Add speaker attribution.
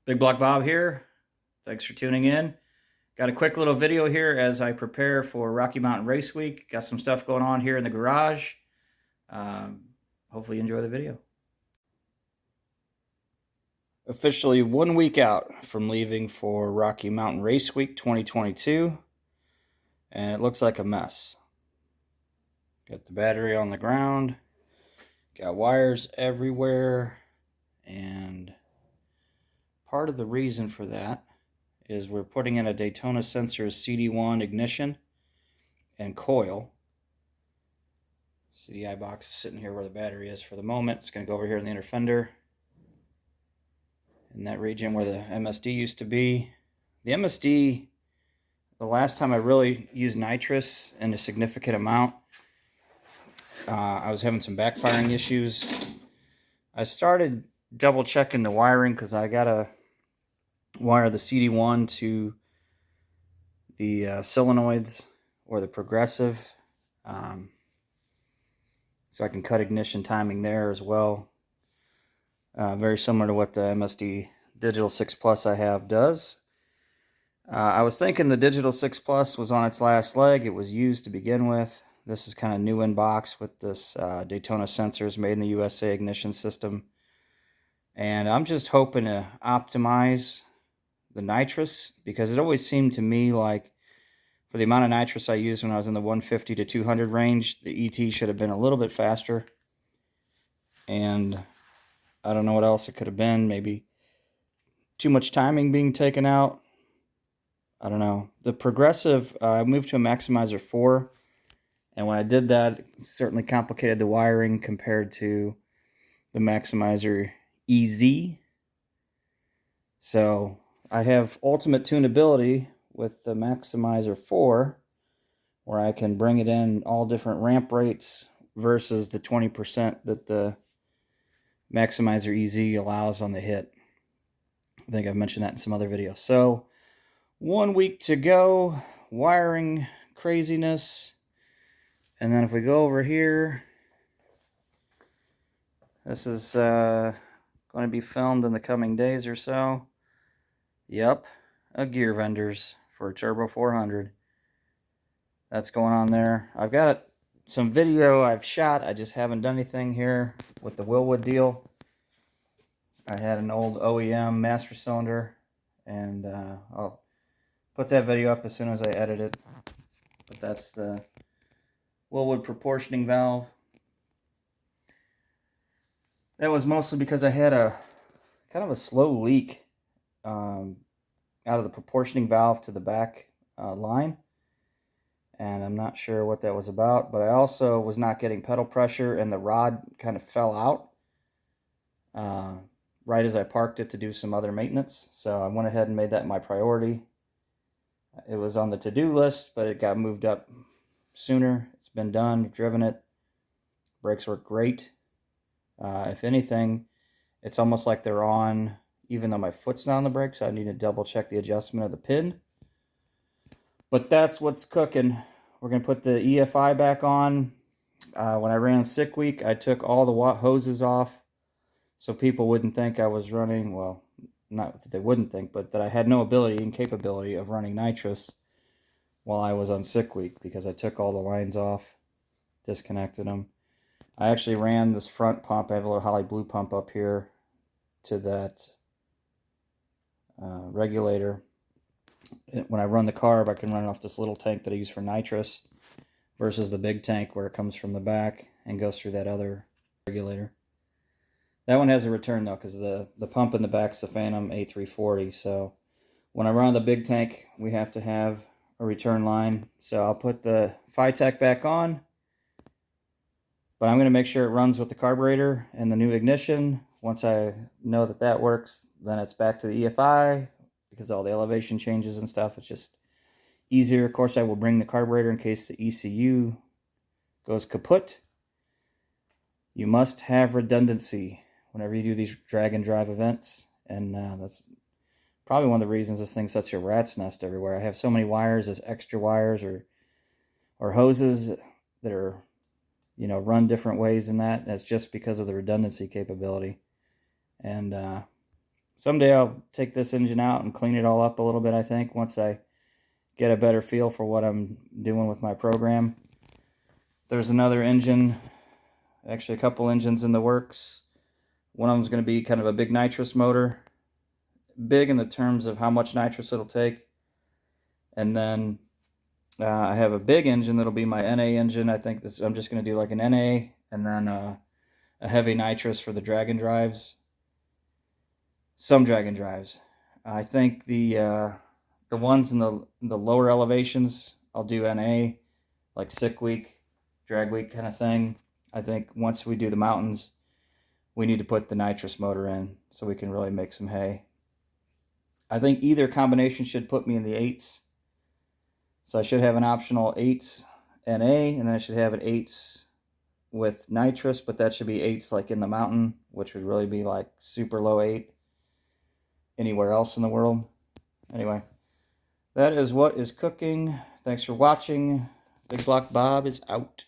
Speaker 1: Big Block Bob here. Thanks for tuning in. Got a quick little video here as I prepare for Rocky Mountain Race Week. Got some stuff going on here in the garage. Hopefully you enjoy the video. Officially 1 week out from leaving for Rocky Mountain Race Week 2022. And it looks like a mess. Got the battery on the ground. Got wires everywhere. And part of the reason for that is we're putting in a Daytona Sensors CD1 ignition and coil. CDI box is sitting here where the battery is for the moment. It's going to go over here in the inner fender, in that region where the MSD used to be. The MSD, the last time I really used nitrous in a significant amount, I was having some backfiring issues. I started double checking the wiring because I got to wire the CD1 to the solenoids or the progressive, so I can cut ignition timing there as well. Very similar to what the MSD Digital 6 Plus I have does. I was thinking the Digital 6 Plus was on its last leg. It was used to begin with. This is kind of new in box with this Daytona Sensors made in the USA ignition system. And I'm just hoping to optimize the nitrous, because it always seemed to me like for the amount of nitrous I used when I was in the 150 to 200 range, the ET should have been a little bit faster. And I don't know what else it could have been. Maybe too much timing being taken out. I don't know. The progressive, I moved to a Maximizer 4. And when I did that, it certainly complicated the wiring compared to the Maximizer EZ. So I have ultimate tunability with the Maximizer 4, where I can bring it in all different ramp rates versus the 20% that the Maximizer EZ allows on the hit. I think I've mentioned that in some other videos. So 1 week to go, wiring craziness. And then if we go over here, this is going to be filmed in the coming days or so. Yep, a gear vendors for a Turbo 400. That's going on there. I've got some video I've shot. I just haven't done anything here with the Willwood deal. I had an old OEM master cylinder, and I'll put that video up as soon as I edit it. But that's the Willwood proportioning valve. That was mostly because I had a kind of a slow leak out of the proportioning valve to the back line, and I'm not sure what that was about. But I also was not getting pedal pressure, and the rod kind of fell out right as I parked it to do some other maintenance. So I went ahead and made that my priority. It was on the to-do list, but it got moved up sooner. It's been done. I've driven it. Brakes work great. If anything, it's almost like they're on, even though my foot's not on the brake, so I need to double check the adjustment of the pin. But that's what's cooking. We're going to put the EFI back on. When I ran sick week, I took all the hoses off so people wouldn't think I was running, well, not that they wouldn't think, but that I had no ability and capability of running nitrous while I was on sick week, because I took all the lines off, disconnected them. I actually ran this front pump. I have a little Holly Blue pump up here to that regulator. When I run the carb, I can run it off this little tank that I use for nitrous versus the big tank where it comes from the back and goes through that other regulator. That one has a return though, because the pump in the back is the Phantom A340. So when I run the big tank, we have to have a return line. So I'll put the Phytech back on, but I'm going to make sure it runs with the carburetor and the new ignition. Once I know that that works, then it's back to the EFI, because all the elevation changes and stuff, it's just easier. Of course, I will bring the carburetor in case the ECU goes kaput. You must have redundancy whenever you do these drag and drive events, and that's probably one of the reasons this thing's such a rat's nest everywhere. I have so many wires as extra wires or hoses that are, you know, run different ways in that. That's just because of the redundancy capability. And Someday I'll take this engine out and clean it all up a little bit, I think, once I get a better feel for what I'm doing with my program. There's another engine, actually a couple engines in the works. One of them's going to be kind of a big nitrous motor. Big in the terms of how much nitrous it'll take. And then I have a big engine that'll be my NA engine. I think I'm just going to do like an NA and then a heavy nitrous for the drag and drives. Some drag and drives. I think the ones in the lower elevations, I'll do NA, like sick week, drag week kind of thing. I think once we do the mountains, we need to put the nitrous motor in so we can really make some hay. I think either combination should put me in the 8s. So I should have an optional 8s NA, and then I should have an 8s with nitrous, but that should be 8s like in the mountain, which would really be like super low 8 anywhere else in the world. Anyway, that is what is cooking. Thanks for watching. Big Block Bob is out.